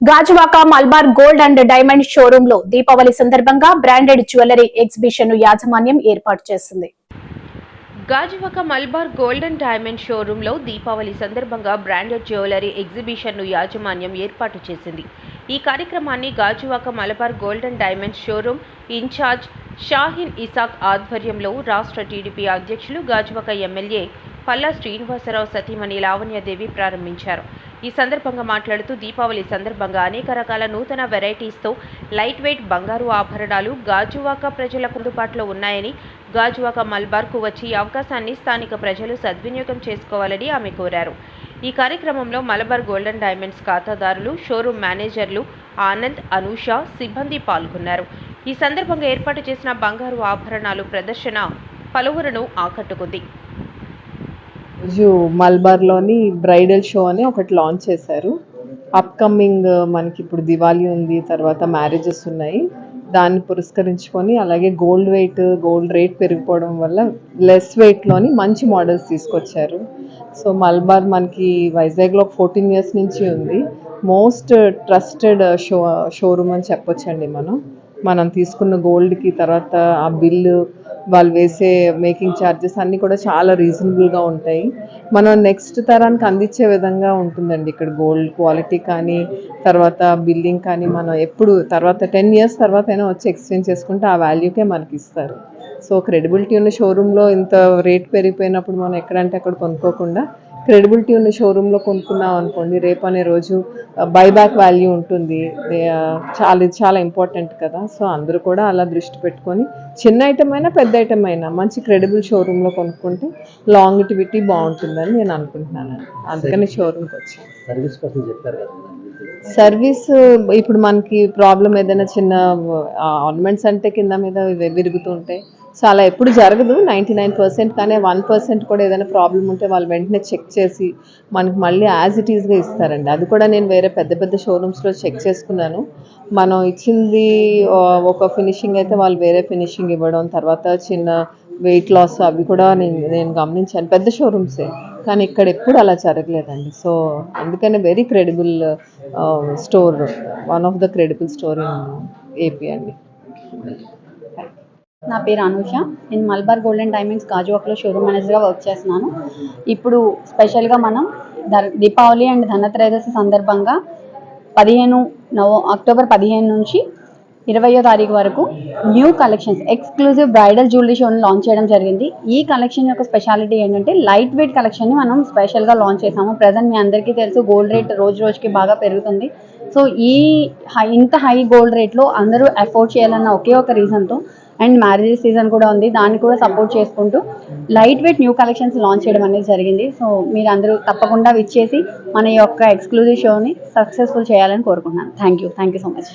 Gajuwaka Malabar gold and diamond showroom లో దీపావళి సందర్భంగా branded jewellery exhibition ను యాజమాన్యం ఏర్పాటు చేసింది. Gajuwaka Malabar gold and diamond showroom లో దీపావళి సందర్భంగా బ్రాండెడ్ జ్యువెలరీ ఎగ్జిబిషన్ ను యాజమాన్యం ఏర్పాటు చేసింది. ఈ కార్యక్రమాన్ని Gajuwaka Malabar gold and diamond showroom incharge Shaheen Isaq ఆధ్వర్యంలో రాష్ట్ర టీడీపీ అధ్యక్షులు గాజువాక ఎమ్మెల్యే పల్లా శ్రీనివాసరావు సతీమణి లావణ్యదేవి ప్రారంభించారు. ఈ సందర్భంగా మాట్లాడుతూ దీపావళి సందర్భంగా అనేక రకాల నూతన వెరైటీస్తో లైట్ వెయిట్ బంగారు ఆభరణాలు గాజువాక ప్రజలకు అందుబాటులో ఉన్నాయని, గాజువాక మల్బార్కు వచ్చి ఈ అవకాశాన్ని స్థానిక ప్రజలు సద్వినియోగం చేసుకోవాలని ఆమె కోరారు. ఈ కార్యక్రమంలో మలబార్ గోల్డెన్ డైమండ్స్ ఖాతాదారులు, షోరూమ్ మేనేజర్లు ఆనంద్, అనూష, సిబ్బంది పాల్గొన్నారు. ఈ సందర్భంగా ఏర్పాటు చేసిన బంగారు ఆభరణాలు ప్రదర్శన పలువురును ఆకట్టుకుంది. రోజు మల్బార్లోని బ్రైడల్ షో అని ఒకటి లాంచ్ చేశారు. అప్కమింగ్ మనకి ఇప్పుడు దివాళీ ఉంది, తర్వాత మ్యారేజెస్ ఉన్నాయి. దాన్ని పురస్కరించుకొని అలాగే గోల్డ్ రేట్ పెరిగిపోవడం వల్ల లెస్ వెయిట్లోని మంచి మోడల్స్ తీసుకొచ్చారు. సో మల్బార్ మనకి వైజాగ్లో 14 years నుంచి ఉంది. మోస్ట్ ట్రస్టెడ్ షోరూమ్ అని చెప్పొచ్చండి. మనం తీసుకున్న గోల్డ్కి తర్వాత ఆ బిల్లు, వాళ్ళు వేసే మేకింగ్ ఛార్జెస్ అన్నీ కూడా చాలా రీజనబుల్గా ఉంటాయి. మనం నెక్స్ట్ తరానికి అందించే విధంగా ఉంటుందండి ఇక్కడ గోల్డ్ క్వాలిటీ కానీ, తర్వాత బిల్లింగ్ కానీ. మనం ఎప్పుడు తర్వాత 10 years తర్వాత అయినా వచ్చి ఎక్స్చేంజ్ చేసుకుంటే ఆ వాల్యూకే మనకి ఇస్తారు. సో క్రెడిబిలిటీ ఉన్న షోరూంలో ఇంత రేట్ పెరిగిపోయినప్పుడు మనం ఎక్కడంటే అక్కడ కొనుక్కోకుండా క్రెడిబిలిటీ ఉన్న షోరూంలో కొనుక్కున్నాం అనుకోండి, రేపు అనే రోజు బైబ్యాక్ వాల్యూ ఉంటుంది. చాలా ఇంపార్టెంట్ కదా. సో అందరూ కూడా అలా దృష్టి పెట్టుకొని చిన్న ఐటమ్ అయినా పెద్ద ఐటమ్ అయినా మంచి క్రెడిబుల్ షోరూంలో కొనుక్కుంటే లాంగిటివిటీ బాగుంటుందని నేను అనుకుంటున్నాను. అందుకని షోరూమ్కి వచ్చాను. సర్వీస్ ఇప్పుడు మనకి ప్రాబ్లం ఏదైనా చిన్న ఆర్నమెంట్స్ అంటే కింద మీద విరుగుతూ ఉంటాయి. సో అలా ఎప్పుడు జరగదు 99%, కానీ 1% కూడా ఏదైనా ప్రాబ్లం ఉంటే వాళ్ళు వెంటనే చెక్ చేసి మనకి మళ్ళీ యాజ్ ఇట్ ఈస్గా ఇస్తారండి. అది కూడా నేను వేరే పెద్ద షోరూమ్స్లో చెక్ చేసుకున్నాను. మనం ఇచ్చింది ఒక ఫినిషింగ్ అయితే వాళ్ళు వేరే ఫినిషింగ్ ఇవ్వడం, తర్వాత చిన్న వెయిట్ లాస్ అవి కూడా నేను గమనించాను పెద్ద షోరూమ్సే. కానీ ఇక్కడ ఎప్పుడు అలా జరగలేదండి. సో అందుకనే very credible store, one of the credible store in AP అండి. నా పేరు అనూష. నేను మల్బార్ గోల్డ్ అండ్ డైమండ్స్ గాజువాకలో షోరూమ్ మేనేజర్గా వర్క్ చేస్తున్నాను. ఇప్పుడు స్పెషల్గా మనం దీపావళి అండ్ ధనత్రయోదశి సందర్భంగా అక్టోబర్ 15 నుంచి 20వ తారీఖు వరకు new collections exclusive bridal jewellery షోని లాంచ్ చేయడం జరిగింది. ఈ కలెక్షన్ యొక్క స్పెషాలిటీ ఏంటంటే లైట్ వెయిట్ కలెక్షన్ని మనం స్పెషల్గా లాంచ్ చేసాము. ప్రజెంట్ మీ అందరికీ తెలుసు గోల్డ్ రేట్ రోజుకి బాగా పెరుగుతుంది. సో ఇంత హై గోల్డ్ రేట్లో అందరూ అఫోర్డ్ చేయాలన్న ఒకే ఒక రీజన్తో, అండ్ మ్యారేజ్ సీజన్ కూడా ఉంది, దాన్ని కూడా సపోర్ట్ చేసుకుంటూ light weight new collections launch చేయడం అనేది జరిగింది. సో మీరు అందరూ తప్పకుండా విచ్చేసి మన యొక్క ఎక్స్క్లూజివ్ షోని సక్సెస్ఫుల్ చేయాలని కోరుకుంటున్నాను. Thank you so much.